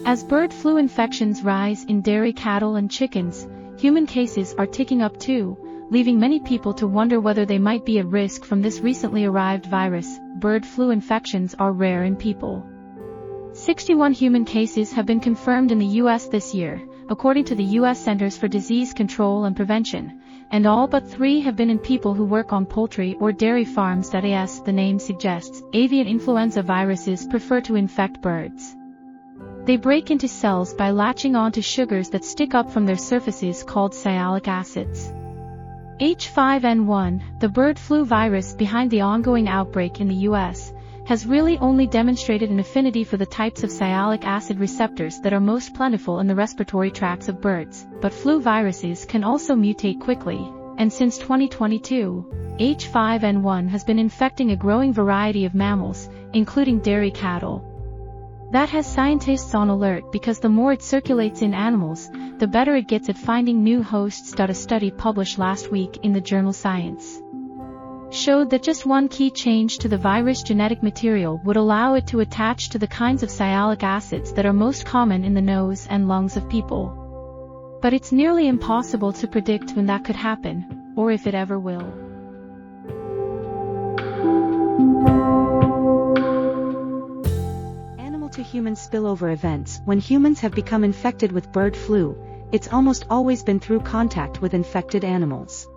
As bird flu infections rise in dairy cattle and chickens, human cases are ticking up too, leaving many people to wonder whether they might be at risk from this recently arrived virus. Bird flu infections are rare in people. 61 human cases have been confirmed in the U.S. this year, according to the U.S. Centers for Disease Control and Prevention, and all but 3 have been in people who work on poultry or dairy farms. As the name suggests, avian influenza viruses prefer to infect birds. They break into cells by latching onto sugars that stick up from their surfaces called sialic acids. H5N1, the bird flu virus behind the ongoing outbreak in the U.S., has really only demonstrated an affinity for the types of sialic acid receptors that are most plentiful in the respiratory tracts of birds, but flu viruses can also mutate quickly, and since 2022, H5N1 has been infecting a growing variety of mammals, including dairy cattle. That has scientists on alert because the more it circulates in animals, the better it gets at finding new hosts. A study published last week in the journal Science showed that just one key change to the virus genetic material would allow it to attach to the kinds of sialic acids that are most common in the nose and lungs of people. But it's nearly impossible to predict when that could happen, or if it ever will. Animal-to-human spillover events. When humans have become infected with bird flu, it's almost always been through contact with infected animals.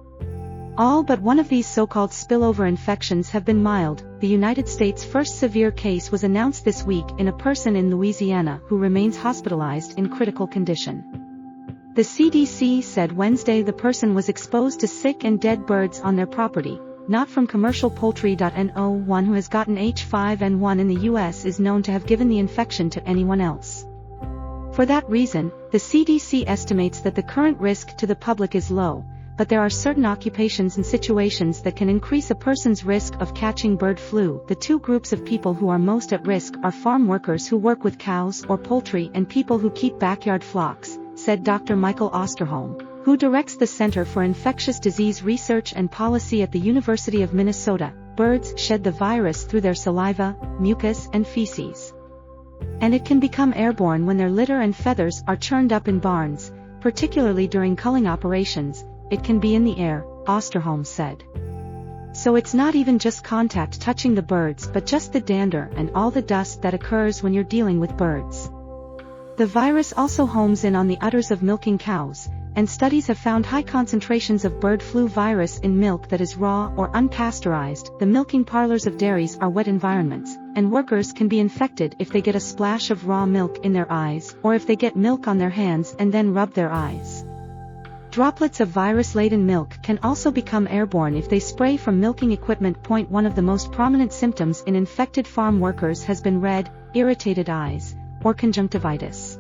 All but one of these so-called spillover infections have been mild. The United States' first severe case was announced this week in a person in Louisiana who remains hospitalized in critical condition. The CDC said Wednesday the person was exposed to sick and dead birds on their property, not from commercial poultry. No one who has gotten H5N1 in the U.S. is known to have given the infection to anyone else. For that reason, the CDC estimates that the current risk to the public is low, but there are certain occupations and situations that can increase a person's risk of catching bird flu. The 2 groups of people who are most at risk are farm workers who work with cows or poultry and people who keep backyard flocks, said Dr. Michael Osterholm, who directs the Center for Infectious Disease Research and Policy at the University of Minnesota. Birds shed the virus through their saliva, mucus, and feces. And it can become airborne when their litter and feathers are churned up in barns, particularly during culling operations. It can be in the air, Osterholm said. So it's not even just contact touching the birds but just the dander and all the dust that occurs when you're dealing with birds. The virus also homes in on the udders of milking cows, and studies have found high concentrations of bird flu virus in milk that is raw or unpasteurized. The milking parlors of dairies are wet environments, and workers can be infected if they get a splash of raw milk in their eyes or if they get milk on their hands and then rub their eyes. Droplets of virus-laden milk can also become airborne if they spray from milking equipment. One of the most prominent symptoms in infected farm workers has been red, irritated eyes, or conjunctivitis.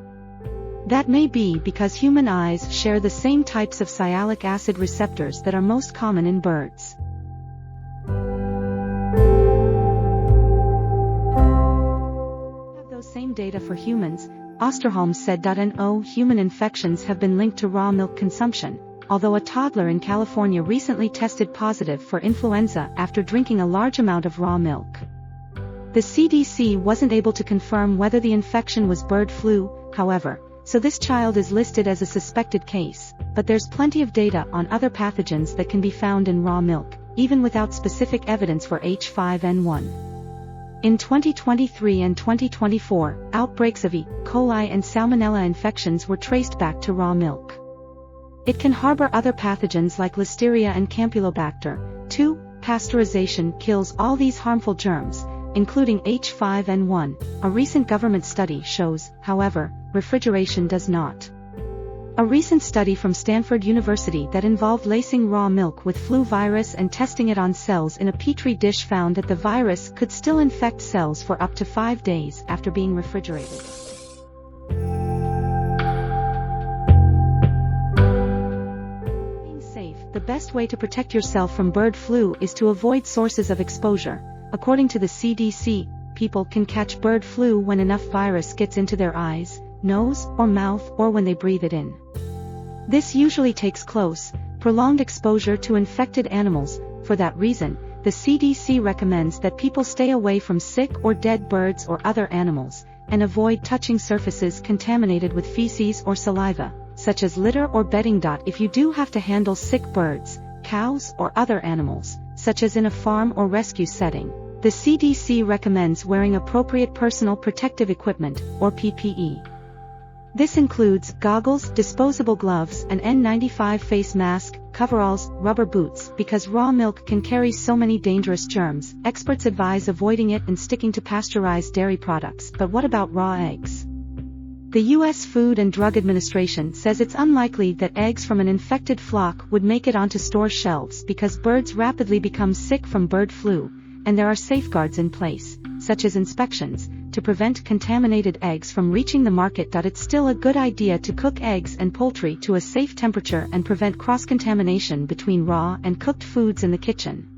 That may be because human eyes share the same types of sialic acid receptors that are most common in birds. Have those same data for humans, Osterholm said. No human infections have been linked to raw milk consumption, although a toddler in California recently tested positive for influenza after drinking a large amount of raw milk. The CDC wasn't able to confirm whether the infection was bird flu, however, so this child is listed as a suspected case, but there's plenty of data on other pathogens that can be found in raw milk, even without specific evidence for H5N1. In 2023 and 2024, outbreaks of E. coli and Salmonella infections were traced back to raw milk. It can harbor other pathogens like Listeria and Campylobacter. 2. Pasteurization kills all these harmful germs, including H5N1. A recent government study shows, however, refrigeration does not. A recent study from Stanford University that involved lacing raw milk with flu virus and testing it on cells in a petri dish found that the virus could still infect cells for up to 5 days after being refrigerated. Being safe. The best way to protect yourself from bird flu is to avoid sources of exposure. According to the CDC, people can catch bird flu when enough virus gets into their eyes, nose, or mouth, or when they breathe it in. This usually takes close, prolonged exposure to infected animals. For that reason, the CDC recommends that people stay away from sick or dead birds or other animals. and avoid touching surfaces contaminated with feces or saliva, such as litter or bedding. If you do have to handle sick birds, cows or other animals, such as in a farm or rescue setting, the CDC recommends wearing appropriate personal protective equipment, or PPE. This includes goggles, disposable gloves, an N95 face mask, coveralls, rubber boots. Because raw milk can carry so many dangerous germs, experts advise avoiding it and sticking to pasteurized dairy products. But what about raw eggs? The U.S. Food and Drug Administration says it's unlikely that eggs from an infected flock would make it onto store shelves because birds rapidly become sick from bird flu, and there are safeguards in place, such as inspections, to prevent contaminated eggs from reaching the market. It's still a good idea to cook eggs and poultry to a safe temperature and prevent cross-contamination between raw and cooked foods in the kitchen.